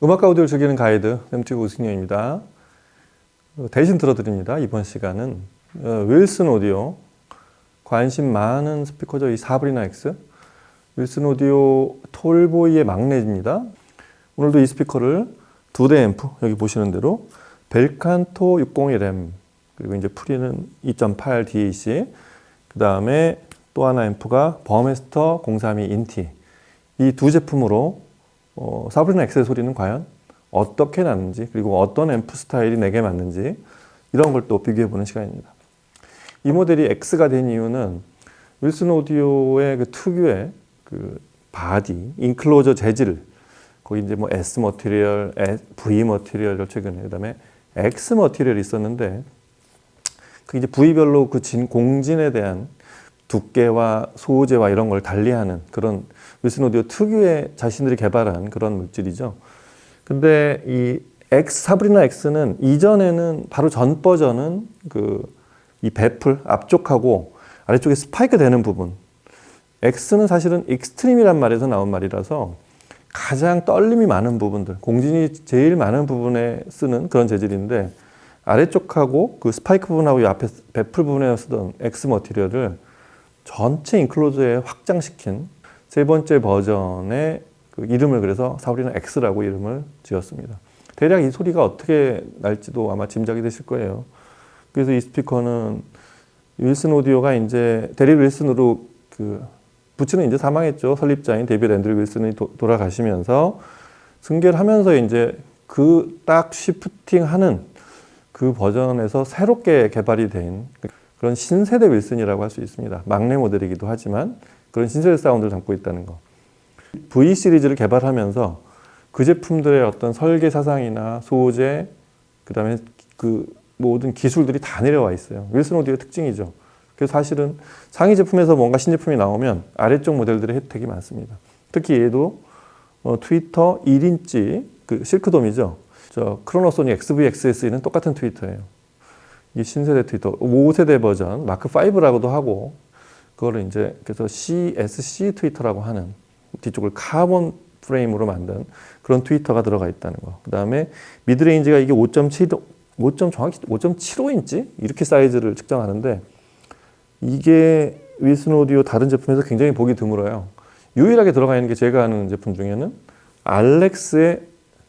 음악과 오디오를 즐기는 가이드 샘튜브 우승영입니다. 대신 들어드립니다. 이번 시간은 윌슨 오디오, 관심 많은 스피커죠. 이 사브리나 X 윌슨 오디오 톨보이의 막내입니다. 오늘도 이 스피커를 2대 앰프, 여기 보시는 대로 벨칸토 601M, 그리고 이제 프리는 2.8 DAC, 그 다음에 또 하나 앰프가 버메스터 032 인티, 이 두 제품으로 사브리나 X의 소리는 과연 어떻게 나는지, 그리고 어떤 앰프 스타일이 내게 맞는지, 이런 걸 또 비교해보는 시간입니다. 이 모델이 X가 된 이유는 윌슨 오디오의 그 특유의 그 바디, 인클로저 재질, 거기 이제 뭐 S 머티리얼, V 머티리얼 최근에, 그 다음에 X 머티리얼이 있었는데, 그 이제 부위별로 그 공진에 대한 두께와 소재와 이런 걸 달리하는 그런 윌슨 오디오 특유의 자신들이 개발한 그런 물질이죠. 근데 이 사브리나 X는 이전에는 바로 전 버전은 이 배풀 앞쪽하고 아래쪽에 스파이크 되는 부분, X는 사실은 익스트림이란 말에서 나온 말이라서 가장 떨림이 많은 부분들, 공진이 제일 많은 부분에 쓰는 그런 재질인데, 아래쪽하고 그 스파이크 부분하고 이 앞에 배풀 부분에 쓰던 X 머티리얼을 전체 인클로저에 확장시킨 세 번째 버전의 그 이름을 그래서 사브리나 X라고 이름을 지었습니다. 대략 이 소리가 어떻게 날지도 아마 짐작이 되실 거예요. 그래서 이 스피커는 윌슨 오디오가 이제 데리 윌슨으로 부츠는 이제 사망했죠. 설립자인 데이비드 앤드류 윌슨이 돌아가시면서 승계를 하면서 이제 그 딱 시프팅하는 그 버전에서 새롭게 개발이 된 그런 신세대 윌슨이라고 할 수 있습니다. 막내 모델이기도 하지만 그런 신세대 사운드를 담고 있다는 거. V 시리즈를 개발하면서 그 제품들의 어떤 설계 사상이나 소재, 그 다음에 그 모든 기술들이 다 내려와 있어요. 윌슨 오디오의 특징이죠. 그래서 사실은 상위 제품에서 뭔가 신제품이 나오면 아래쪽 모델들의 혜택이 많습니다. 특히 얘도 트위터 1인치 그 실크돔이죠. 저 크로노소닉 XV-XS는 똑같은 트위터예요. 이 신세대 트위터 5세대 버전 마크 5라고도 하고, 그거를 이제 그래서 CSC 트위터라고 하는 뒤쪽을 카본 프레임으로 만든 그런 트위터가 들어가 있다는 거. 그 다음에 미드레인지가 이게 5.75인치 이렇게 사이즈를 측정하는데, 이게 윌슨 오디오 다른 제품에서 굉장히 보기 드물어요. 유일하게 들어가 있는 게 제가 아는 제품 중에는 알렉스의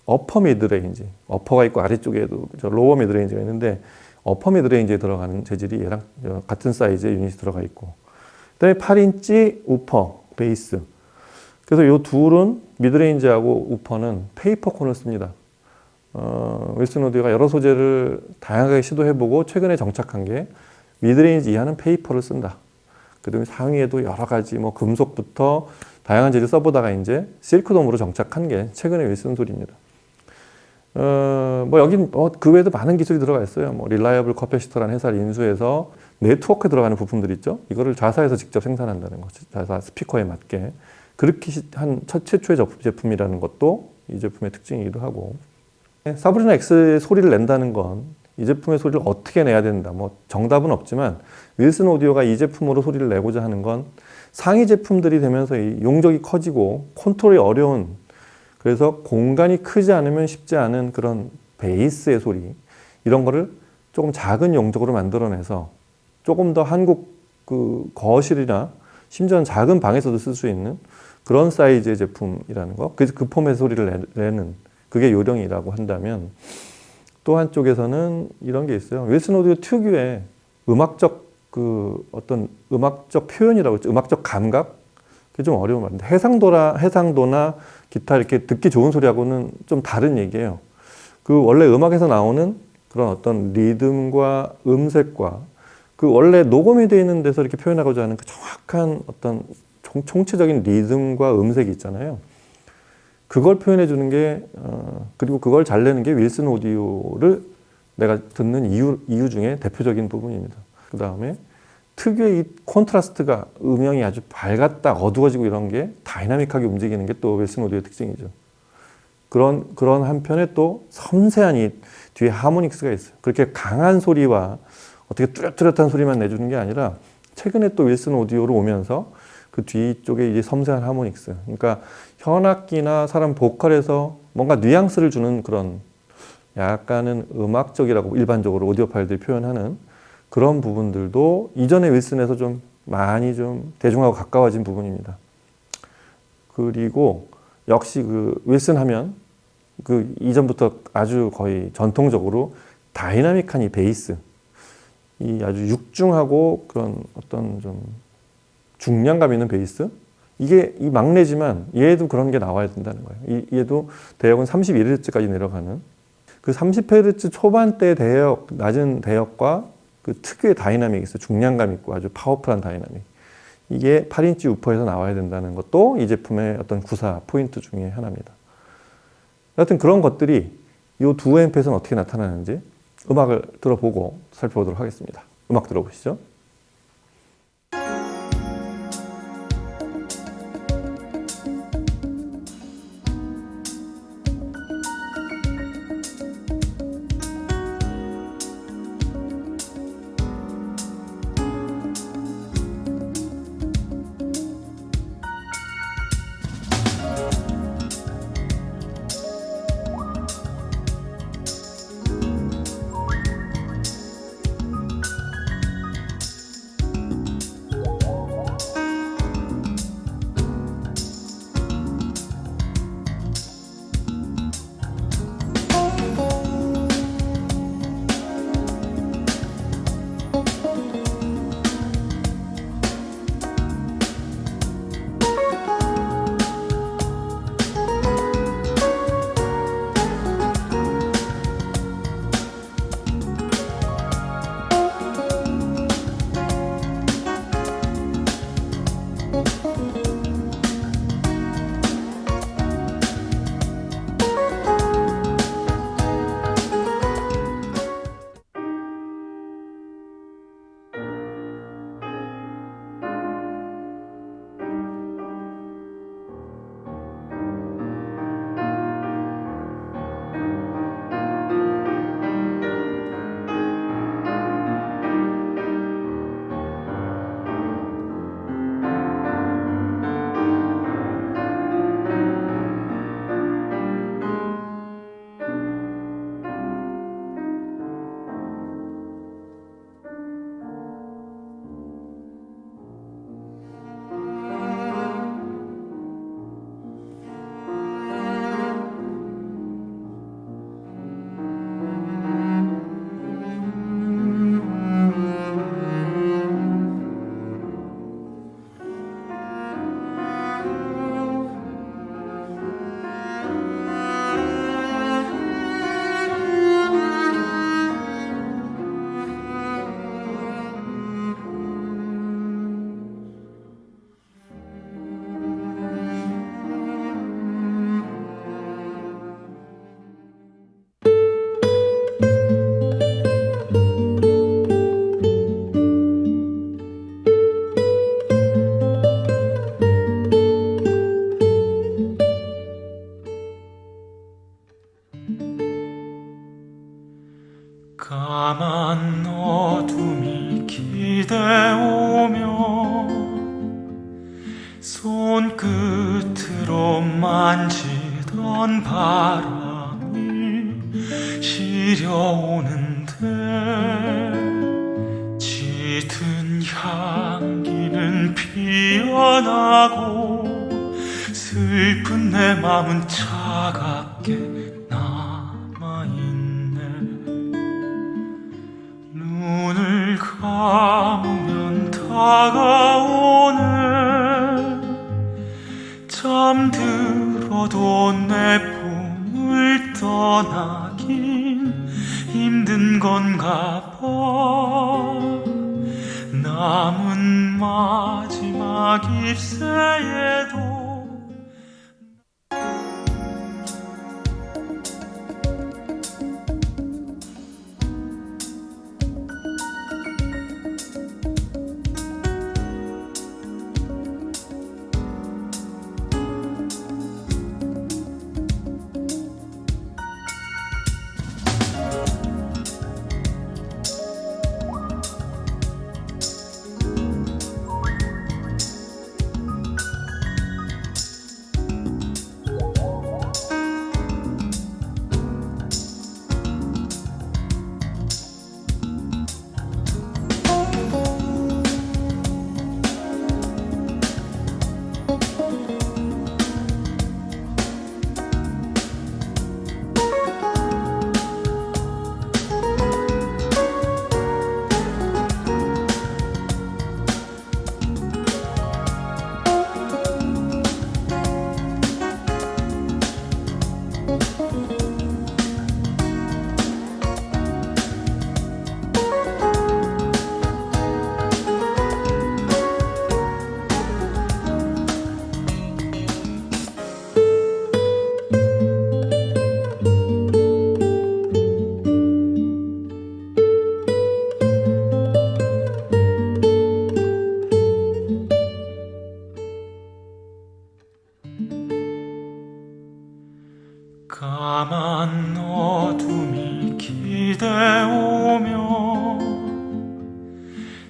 어퍼 미드레인지, 어퍼가 있고 아래쪽에도 저 로어 미드레인지가 있는데, 어퍼 미드레인지에 들어가는 재질이 얘랑 같은 사이즈의 유닛이 들어가 있고, 그다음에 8인치 우퍼, 베이스. 그래서 이 둘은 미드레인지하고 우퍼는 페이퍼콘을 씁니다. 윌슨 오디오가 여러 소재를 다양하게 시도해보고 최근에 정착한 게 미드레인지 이하는 페이퍼를 쓴다. 그다음에 상위에도 여러 가지 뭐 금속부터 다양한 재질 써보다가 이제 실크돔으로 정착한 게 최근의 윌슨 소리입니다. 뭐 여긴 그 외에도 많은 기술이 들어가 있어요. 뭐 릴라이어블 커패시터라는 회사를 인수해서 네트워크에 들어가는 부품들 있죠. 이거를 자사에서 직접 생산한다는 거, 자사 스피커에 맞게 그렇게 한 최초의 제품이라는 것도 이 제품의 특징이기도 하고, 사브리나 X의 소리를 낸다는 건 이 제품의 소리를 어떻게 내야 된다, 뭐 정답은 없지만 윌슨 오디오가 이 제품으로 소리를 내고자 하는 건 상위 제품들이 되면서 이 용적이 커지고 컨트롤이 어려운, 그래서 공간이 크지 않으면 쉽지 않은 그런 베이스의 소리, 이런 거를 조금 작은 용적으로 만들어내서 조금 더 한국 그 거실이나 심지어는 작은 방에서도 쓸 수 있는 그런 사이즈의 제품이라는 거. 그래서 그 폼의 소리를 내는 그게 요령이라고 한다면, 또 한쪽에서는 이런 게 있어요. 윌슨 오디오 특유의 음악적 어떤 음악적 표현이라고 했죠. 음악적 감각? 그게 좀 어려운 말인데, 해상도나 기타 이렇게 듣기 좋은 소리하고는 좀 다른 얘기예요. 그 원래 음악에서 나오는 그런 어떤 리듬과 음색과 그 원래 녹음이 되어 있는 데서 이렇게 표현하고자 하는 그 정확한 어떤 총체적인 리듬과 음색이 있잖아요. 그걸 표현해 주는 게 그리고 그걸 잘 내는 게 윌슨 오디오를 내가 듣는 이유 중에 대표적인 부분입니다. 그 다음에 특유의 이 콘트라스트가, 음영이 아주 밝았다 어두워지고 이런 게 다이나믹하게 움직이는 게 또 윌슨 오디오의 특징이죠. 그런 한편에 또 섬세한 이 뒤에 하모닉스가 있어요. 그렇게 강한 소리와 어떻게 뚜렷뚜렷한 소리만 내주는 게 아니라 최근에 또 윌슨 오디오로 오면서 그 뒤쪽에 이제 섬세한 하모닉스. 그러니까 현악기나 사람 보컬에서 뭔가 뉘앙스를 주는 그런 약간은 음악적이라고 일반적으로 오디오 파일들이 표현하는 그런 부분들도 이전의 윌슨에서 좀 많이 좀 대중하고 가까워진 부분입니다. 그리고 역시 그 윌슨 하면 그 이전부터 아주 거의 전통적으로 다이나믹한 이 베이스, 이 아주 육중하고 그런 어떤 좀 중량감 있는 베이스, 이게 이 막내지만 얘도 그런 게 나와야 된다는 거예요. 얘도 대역은 31Hz까지 내려가는 그 30Hz 초반대 대역, 낮은 대역과 그 특유의 다이나믹이 있어요. 중량감 있고 아주 파워풀한 다이나믹. 이게 8인치 우퍼에서 나와야 된다는 것도 이 제품의 어떤 구사 포인트 중에 하나입니다. 여하튼 그런 것들이 이 두 앰프에서는 어떻게 나타나는지 음악을 들어보고 살펴보도록 하겠습니다. 음악 들어보시죠. 까만 어둠이 기대오며 손끝으로 만지던 바람이 시려오는데 짙은 향기는 피어나고 슬픈 내 맘은 차갑게 눈을 감으면 다가오네. 잠들어도 내 품을 떠나긴 힘든 건가 봐. 남은 마지막 잎새에도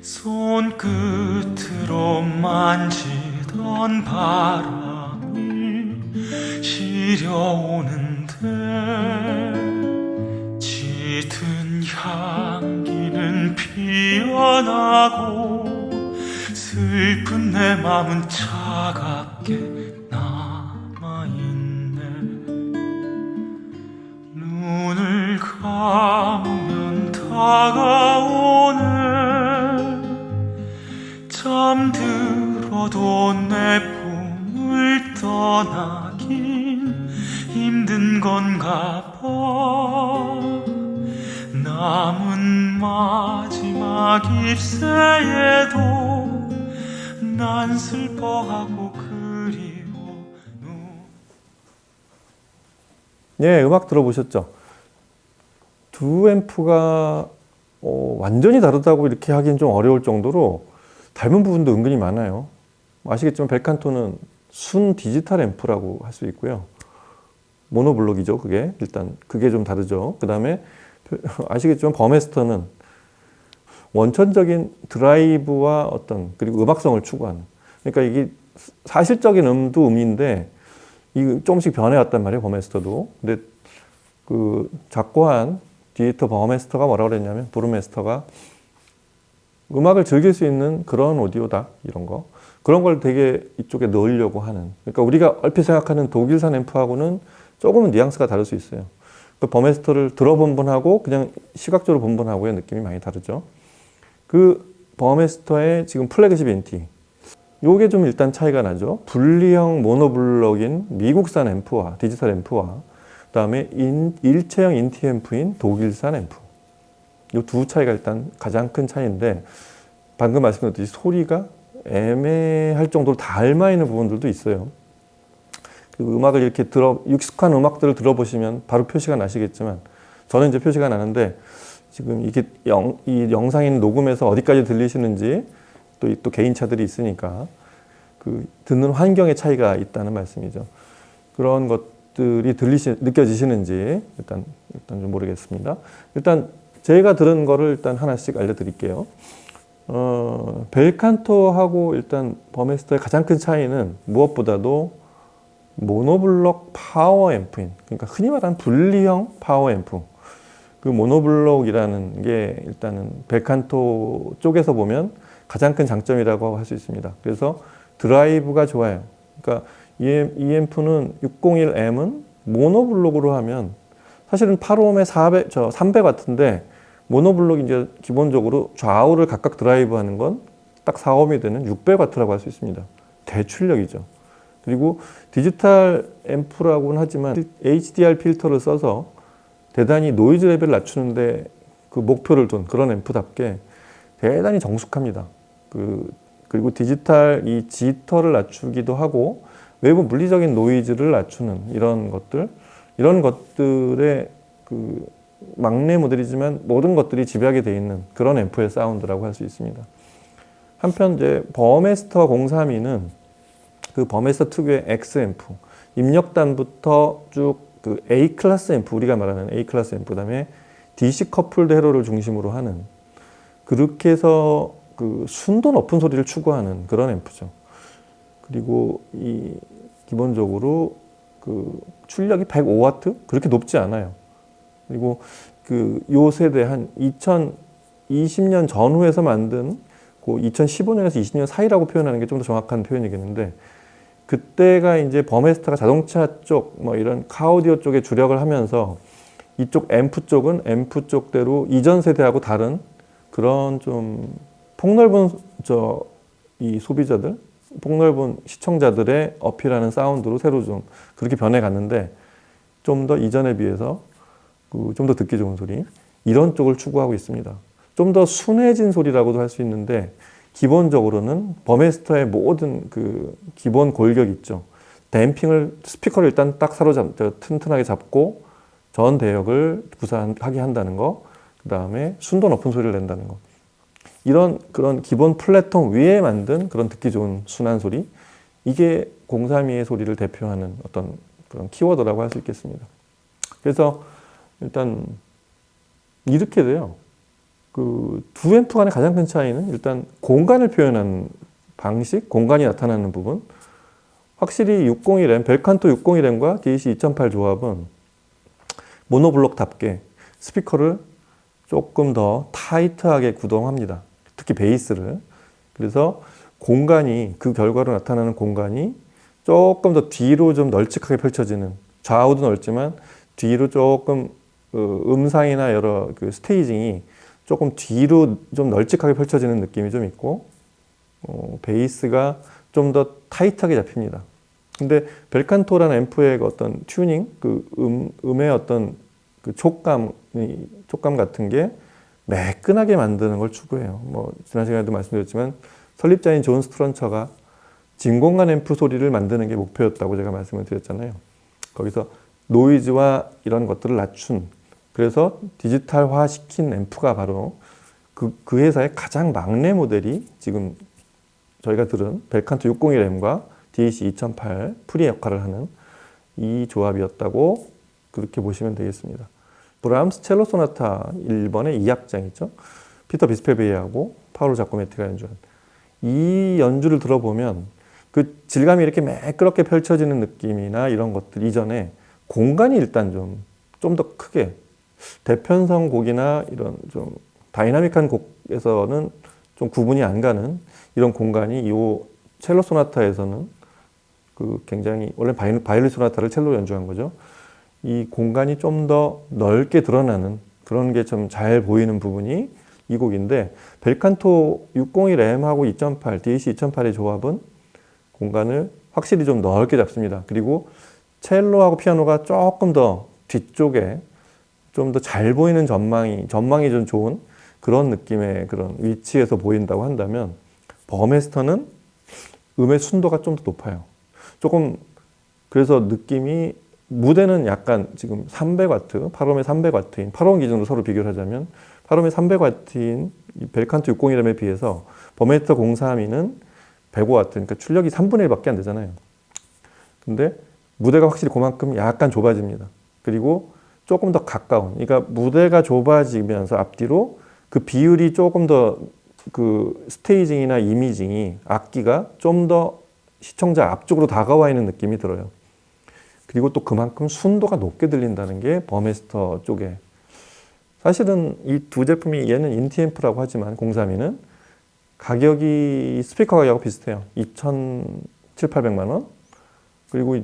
손끝으로 만지던 바람이 시려오는데 짙은 향기는 피어나고 슬픈 내 맘은 차갑게 남아있네. 눈을 감으면 다가오네. 잠들어도 내 품을 떠나긴 힘든 건가 봐. 남은 마지막 잎새에도 난 슬퍼하고 그리워. 예, 음악 들어보셨죠? 두 앰프가 완전히 다르다고 이렇게 하긴 좀 어려울 정도로 닮은 부분도 은근히 많아요. 아시겠지만 벨칸토는 순 디지털 앰프라고 할 수 있고요. 모노블록이죠, 그게. 일단 그게 좀 다르죠. 그 다음에 아시겠지만 버메스터는 원천적인 드라이브와 그리고 음악성을 추구하는. 그러니까 이게 사실적인 음도 음인데 이 조금씩 변해왔단 말이에요, 버메스터도. 근데 그 작고한 디지털 버메스터가 뭐라고 그랬냐면, 브루메스터가 음악을 즐길 수 있는 그런 오디오다, 이런 거. 그런 걸 되게 이쪽에 넣으려고 하는. 그러니까 우리가 얼핏 생각하는 독일산 앰프하고는 조금은 뉘앙스가 다를 수 있어요. 그 버메스터를 들어본 분하고 그냥 시각적으로 본 분하고의 느낌이 많이 다르죠. 그 버메스터의 지금 플래그십 NT. 요게 좀 일단 차이가 나죠. 분리형 모노블럭인 미국산 앰프와 디지털 앰프와 그다음에 일체형 인티 앰프인 독일산 앰프. 요 두 차이가 일단 가장 큰 차이인데, 방금 말씀드렸듯이 소리가 애매할 정도로 닮아 있는 부분들도 있어요. 그 음악을 이렇게 익숙한 음악들을 들어보시면 바로 표시가 나시겠지만, 저는 이제 표시가 나는데, 지금 이게 이 영상인 녹음에서 어디까지 들리시는지 또 개인차들이 있으니까 그 듣는 환경의 차이가 있다는 말씀이죠. 그런 것들이 느껴지시는지 일단 좀 모르겠습니다. 일단 제가 들은 거를 일단 하나씩 알려드릴게요. 벨칸토하고 일단 버메스터의 가장 큰 차이는 무엇보다도 모노블록 파워 앰프인, 그러니까 흔히 말하는 분리형 파워 앰프. 그 모노블록이라는 게 일단은 벨칸토 쪽에서 보면 가장 큰 장점이라고 할 수 있습니다. 그래서 드라이브가 좋아요. 그러니까 이 앰프는 601M은 모노블록으로 하면 사실은 8ohm의 300W인데 모노블록이 이제 기본적으로 좌우를 각각 드라이브 하는 건 딱 4ohm이 되는 600W라고 할 수 있습니다. 대출력이죠. 그리고 디지털 앰프라고는 하지만 HDR 필터를 써서 대단히 노이즈 레벨을 낮추는데 그 목표를 둔 그런 앰프답게 대단히 정숙합니다. 그리고 디지털 이 지터를 낮추기도 하고 외부 물리적인 노이즈를 낮추는 이런 것들의 그 막내 모델이지만 모든 것들이 집약이 되어 있는 그런 앰프의 사운드라고 할 수 있습니다. 한편 이제 버메스터 032는 그 버메스터 특유의 X 앰프, 입력단부터 쭉 그 A 클래스 앰프, 우리가 말하는 A 클래스 앰프, 그다음에 DC 커플드 회로를 중심으로 하는, 그렇게 해서 그 순도 높은 소리를 추구하는 그런 앰프죠. 그리고 이 기본적으로 그 출력이 105W 그렇게 높지 않아요. 그리고 그 요 세대 한 2020년 전후에서 만든 그 2015년에서 20년 사이라고 표현하는 게 좀 더 정확한 표현이겠는데, 그때가 이제 버메스터가 자동차 쪽 뭐 이런 카오디오 쪽에 주력을 하면서 이쪽 앰프 쪽은 앰프 쪽대로 이전 세대하고 다른 그런 좀 폭넓은 이 소비자들, 폭넓은 시청자들의 어필하는 사운드로 새로 좀 그렇게 변해갔는데, 좀 더 이전에 비해서 좀 더 듣기 좋은 소리, 이런 쪽을 추구하고 있습니다. 좀 더 순해진 소리라고도 할 수 있는데, 기본적으로는 버메스터의 모든 그 기본 골격 있죠. 댐핑을, 스피커를 일단 딱 튼튼하게 잡고 전 대역을 부산하게 한다는 거, 그 다음에 순도 높은 소리를 낸다는 거. 그런 기본 플랫폼 위에 만든 그런 듣기 좋은 순한 소리, 이게 032의 소리를 대표하는 어떤 그런 키워드라고 할 수 있겠습니다. 그래서 일단 이렇게 돼요. 그 두 앰프 간의 가장 큰 차이는 일단 공간을 표현하는 방식, 공간이 나타나는 부분. 확실히 601M, 벨칸토 601M과 DAC 2008 조합은 모노블록답게 스피커를 조금 더 타이트하게 구동합니다. 특히 베이스를. 그래서 공간이, 그 결과로 나타나는 공간이 조금 더 뒤로 좀 널찍하게 펼쳐지는, 좌우도 넓지만 뒤로 조금 음상이나 여러 그 스테이징이 조금 뒤로 좀 널찍하게 펼쳐지는 느낌이 좀 있고, 베이스가 좀 더 타이트하게 잡힙니다. 근데 벨칸토라는 앰프의 어떤 튜닝, 그 음의 어떤 그 촉감 같은 게 매끈하게 만드는 걸 추구해요. 뭐 지난 시간에도 말씀드렸지만 설립자인 존 스트런처가 진공관 앰프 소리를 만드는 게 목표였다고 제가 말씀을 드렸잖아요. 거기서 노이즈와 이런 것들을 낮춘, 그래서 디지털화 시킨 앰프가 바로 그 회사의 가장 막내 모델이 지금 저희가 들은 벨칸토 601M과 DAC 2008 프리 역할을 하는 이 조합이었다고 그렇게 보시면 되겠습니다. 브람스 첼로 소나타 1번의 2악장 있죠. 피터 비스펠베이하고 파울로 자코메티가 연주한 이 연주를 들어보면 그 질감이 이렇게 매끄럽게 펼쳐지는 느낌이나 이런 것들 이전에 공간이 일단 좀 더 크게, 대편성 곡이나 이런 좀 다이나믹한 곡에서는 좀 구분이 안 가는 이런 공간이 이 첼로 소나타에서는 그 굉장히, 원래 바이올린 소나타를 첼로로 연주한 거죠. 이 공간이 좀 더 넓게 드러나는 그런 게 좀 잘 보이는 부분이 이 곡인데, 벨칸토 601M하고 2008, DAC 2008의 조합은 공간을 확실히 좀 넓게 잡습니다. 그리고 첼로하고 피아노가 조금 더 뒤쪽에 좀 더 잘 보이는 전망이 좀 좋은 그런 느낌의 그런 위치에서 보인다고 한다면, 버메스터는 음의 순도가 좀 더 높아요. 조금, 그래서 느낌이, 무대는 약간 지금 300W, 8옴의 300W인, 8옴 기준으로 서로 비교를 하자면 8옴의 300W인 벨칸토 601M에 비해서 버메스터 032는 105W, 그러니까 출력이 3분의 1밖에 안 되잖아요. 근데 무대가 확실히 그만큼 약간 좁아집니다. 그리고 조금 더 가까운, 그러니까 무대가 좁아지면서 앞뒤로 그 비율이 조금 더 그 스테이징이나 이미징이, 악기가 좀 더 시청자 앞쪽으로 다가와 있는 느낌이 들어요. 그리고 또 그만큼 순도가 높게 들린다는 게 버메스터 쪽에. 사실은 이 두 제품이, 얘는 인티앰프라고 하지만 032는 가격이 스피커 가격하고 비슷해요. 2,700~800만 원. 그리고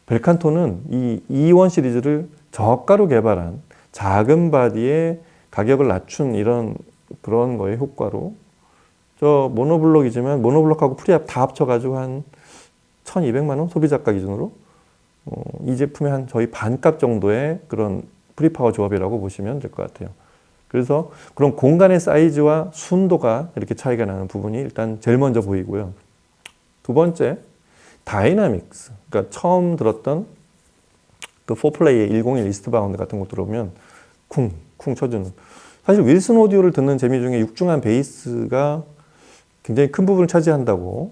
벨칸토는 이 E1 시리즈를 저가로 개발한 작은 바디에 가격을 낮춘 이런 그런 거의 효과로, 저 모노블록이지만 모노블록하고 프리압 다 합쳐가지고 한 1,200만 원, 소비자가 기준으로 이 제품의 한 저희 반값 정도의 그런 프리파워 조합이라고 보시면 될 것 같아요. 그래서 그런 공간의 사이즈와 순도가 이렇게 차이가 나는 부분이 일단 제일 먼저 보이고요. 두 번째, 다이나믹스. 그러니까 처음 들었던 그 4플레이의 101 이스트바운드 같은 거 들어보면 쿵 쳐주는. 사실 윌슨 오디오를 듣는 재미 중에 육중한 베이스가 굉장히 큰 부분을 차지한다고,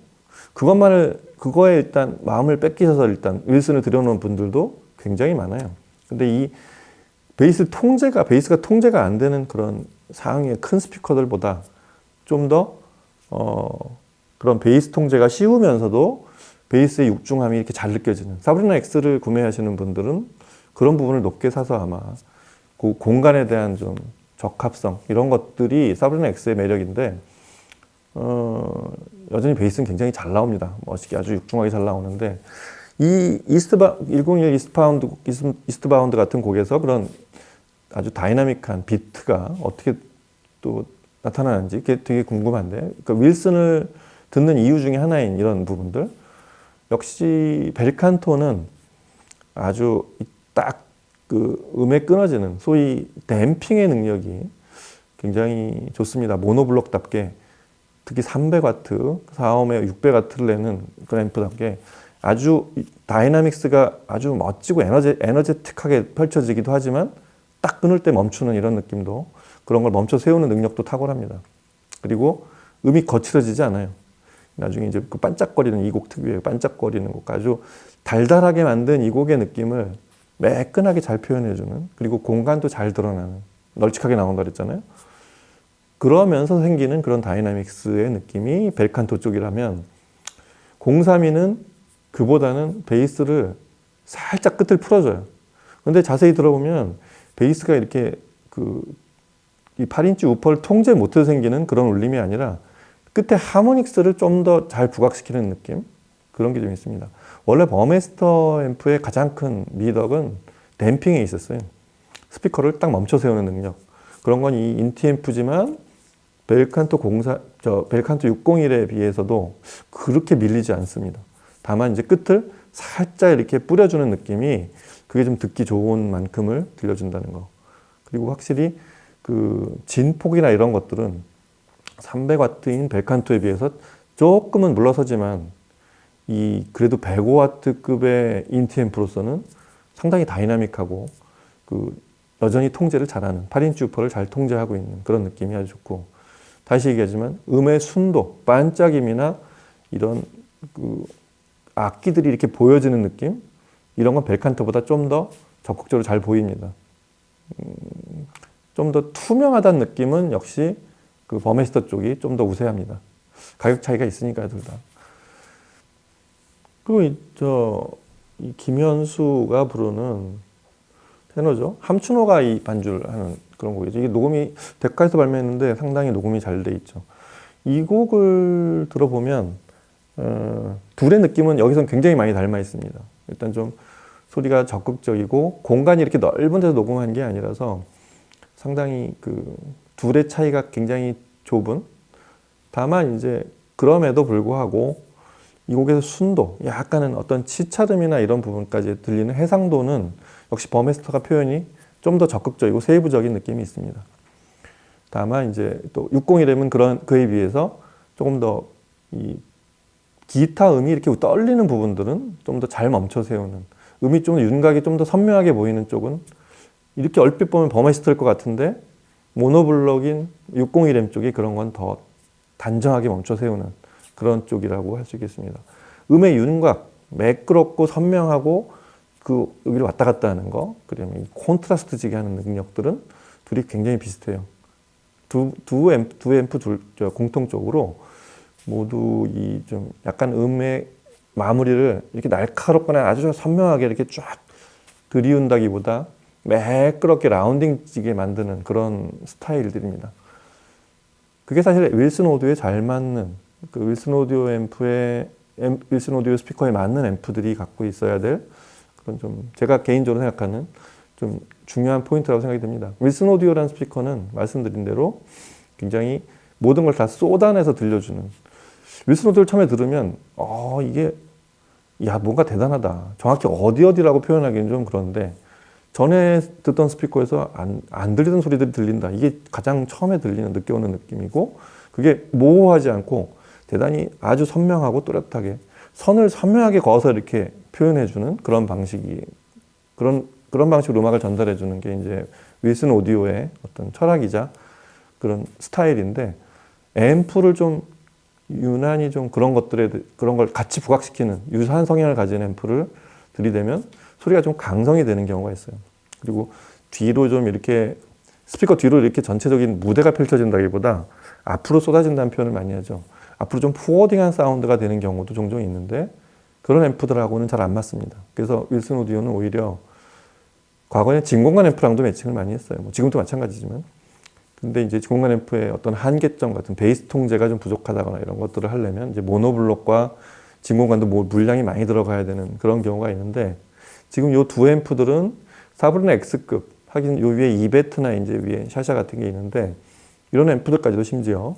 그거에 일단 마음을 뺏기셔서 일단 윌슨을 들여놓은 분들도 굉장히 많아요. 근데 이 베이스가 통제가 안 되는 그런 상황의 큰 스피커들보다 좀 더 그런 베이스 통제가 쉬우면서도 베이스의 육중함이 이렇게 잘 느껴지는, 사브리나 X를 구매하시는 분들은 그런 부분을 높게 사서 아마 그 공간에 대한 좀 적합성, 이런 것들이 사브리나 X의 매력인데, 여전히 베이스는 굉장히 잘 나옵니다. 멋있게 아주 육중하게 잘 나오는데, 이 101 이스트바운드 같은 곡에서 그런 아주 다이나믹한 비트가 어떻게 또 나타나는지 그게 되게 궁금한데, 그러니까 윌슨을 듣는 이유 중에 하나인 이런 부분들, 역시 벨칸토는 아주 딱 그 음에 끊어지는 소위 댐핑의 능력이 굉장히 좋습니다. 모노블록답게, 특히 300W, 4옴에 600W를 내는 그런 앰프답게 아주 다이나믹스가 아주 멋지고 에너제틱하게 펼쳐지기도 하지만 딱 끊을 때 멈추는 이런 느낌도, 그런 걸 멈춰 세우는 능력도 탁월합니다. 그리고 음이 거칠어지지 않아요. 나중에 이제 그 반짝거리는 이 곡 특유의 반짝거리는 곡, 아주 달달하게 만든 이 곡의 느낌을 매끈하게 잘 표현해주는, 그리고 공간도 잘 드러나는, 널찍하게 나온다 그랬잖아요. 그러면서 생기는 그런 다이나믹스의 느낌이 벨칸토 쪽이라면 032는 그보다는 베이스를 살짝 끝을 풀어줘요. 근데 자세히 들어보면 베이스가 이렇게 이 8인치 우퍼를 통제 못해서 생기는 그런 울림이 아니라 끝에 하모닉스를 좀 더 잘 부각시키는 느낌? 그런 게 좀 있습니다. 원래 버메스터 앰프의 가장 큰 미덕은 댐핑에 있었어요. 스피커를 딱 멈춰 세우는 능력. 그런 건 이 인티 앰프지만 벨칸토 601에 비해서도 그렇게 밀리지 않습니다. 다만 이제 끝을 살짝 이렇게 뿌려주는 느낌이 그게 좀 듣기 좋은 만큼을 들려준다는 거. 그리고 확실히 그 진폭이나 이런 것들은 300W인 벨칸토에 비해서 조금은 물러서지만 그래도 105W급의 인티 앰프로서는 상당히 다이나믹하고 여전히 통제를 잘하는 8인치 우퍼를 잘 통제하고 있는 그런 느낌이 아주 좋고, 다시 얘기하지만 음의 순도, 반짝임이나 이런 악기들이 이렇게 보여지는 느낌, 이런 건 벨칸토보다 좀 더 적극적으로 잘 보입니다. 좀 더 투명하다는 느낌은 역시 그 버메스터 쪽이 좀 더 우세합니다. 가격 차이가 있으니까요, 둘 다. 그리고 이 김현수가 부르는 테너죠. 함춘호가 이 반주를 하는 그런 곡이죠. 이게 녹음이 데카에서 발매했는데 상당히 녹음이 잘 돼 있죠. 이 곡을 들어보면 둘의 느낌은 여기서는 굉장히 많이 닮아 있습니다. 일단 좀 소리가 적극적이고 공간이 이렇게 넓은 데서 녹음한 게 아니라서 상당히 둘의 차이가 굉장히 좁은, 다만 이제 그럼에도 불구하고 이 곡에서 순도, 약간은 어떤 치차름이나 이런 부분까지 들리는 해상도는 역시 버메스터가 표현이 좀 더 적극적이고 세부적인 느낌이 있습니다. 다만 이제 또 601M은 그에 비해서 조금 더 이 기타 음이 이렇게 떨리는 부분들은 좀 더 잘 멈춰 세우는, 음이 좀 윤곽이 좀 더 선명하게 보이는 쪽은 이렇게 얼핏 보면 버메스터일 것 같은데 모노블록인 601M 쪽이 그런 건 더 단정하게 멈춰 세우는 그런 쪽이라고 할 수 있겠습니다. 음의 윤곽, 매끄럽고 선명하고 여기를 왔다 갔다 하는 거, 그다음에 콘트라스트지게 하는 능력들은 둘이 굉장히 비슷해요. 두 앰프 공통적으로 모두 이 좀 약간 음의 마무리를 이렇게 날카롭거나 아주 선명하게 이렇게 쫙 들이운다기보다 매끄럽게 라운딩지게 만드는 그런 스타일들입니다. 그게 사실 윌슨 오디오에 잘 맞는, 윌슨 오디오 스피커에 맞는 앰프들이 갖고 있어야 될 그런 좀 제가 개인적으로 생각하는 좀 중요한 포인트라고 생각이 듭니다. 윌슨 오디오라는 스피커는 말씀드린 대로 굉장히 모든 걸 다 쏟아내서 들려주는, 윌슨 오디오를 처음에 들으면 이게 뭔가 대단하다, 정확히 어디라고 표현하기는 좀 그런데 전에 듣던 스피커에서 안 들리던 소리들이 들린다, 이게 가장 처음에 느껴오는 느낌이고, 그게 모호하지 않고 대단히 아주 선명하고 뚜렷하게 선을 선명하게 그어서 이렇게 표현해주는 그런 방식이, 그런 방식으로 음악을 전달해주는 게 이제 윌슨 오디오의 어떤 철학이자 그런 스타일인데, 앰프를 좀 유난히 좀 그런 걸 같이 부각시키는 유사한 성향을 가진 앰프를 들이대면 소리가 좀 강성이 되는 경우가 있어요. 그리고 뒤로 좀 이렇게 스피커 뒤로 이렇게 전체적인 무대가 펼쳐진다기보다 앞으로 쏟아진다는 표현을 많이 하죠. 앞으로 좀 포워딩한 사운드가 되는 경우도 종종 있는데 그런 앰프들하고는 잘 안 맞습니다. 그래서 윌슨 오디오는 오히려 과거에 진공관 앰프랑도 매칭을 많이 했어요. 지금도 마찬가지지만. 근데 이제 진공관 앰프의 어떤 한계점 같은 베이스 통제가 좀 부족하다거나 이런 것들을 하려면 이제 모노블록과 진공관도 물량이 많이 들어가야 되는 그런 경우가 있는데, 지금 이 두 앰프들은 사브리나 X급, 하긴 요 위에 이베트나 이제 위에 샤샤 같은 게 있는데, 이런 앰프들까지도 심지어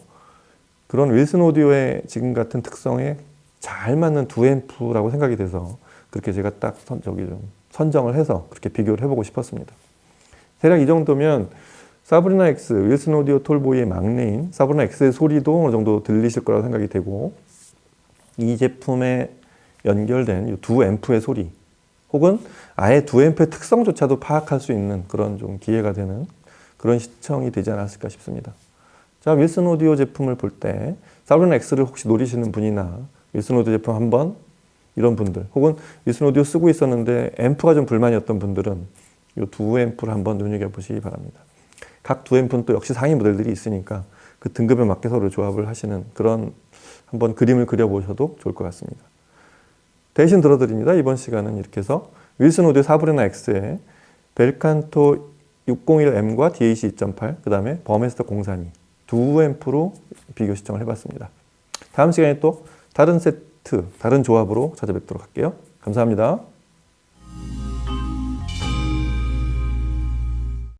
그런 윌슨 오디오의 지금 같은 특성에 잘 맞는 두 앰프라고 생각이 돼서 그렇게 제가 딱 좀 선정을 해서 그렇게 비교를 해보고 싶었습니다. 대략 이 정도면 사브리나 X, 윌슨 오디오 톨보이의 막내인 사브리나 X의 소리도 어느 정도 들리실 거라고 생각이 되고, 이 제품에 연결된 이 두 앰프의 소리, 혹은 아예 두 앰프의 특성조차도 파악할 수 있는 그런 좀 기회가 되는 그런 시청이 되지 않았을까 싶습니다. 자, 윌슨 오디오 제품을 볼 때 사브리나 X를 혹시 노리시는 분이나 윌슨 오디오 제품 한번 이런 분들, 혹은 윌슨 오디오 쓰고 있었는데 앰프가 좀 불만이었던 분들은 이 두 앰프를 한번 눈여겨보시기 바랍니다. 각 두 앰프는 또 역시 상위 모델들이 있으니까 그 등급에 맞게 서로 조합을 하시는 그런 한번 그림을 그려보셔도 좋을 것 같습니다. 대신 들어드립니다. 이번 시간은 이렇게 해서 윌슨 오디오 사브리나 X에 벨칸토 601M과 DAC 2.8, 그 다음에 버메스터 032 두 앰프로 비교 시청을 해봤습니다. 다음 시간에 또 다른 세트, 다른 조합으로 찾아뵙도록 할게요. 감사합니다.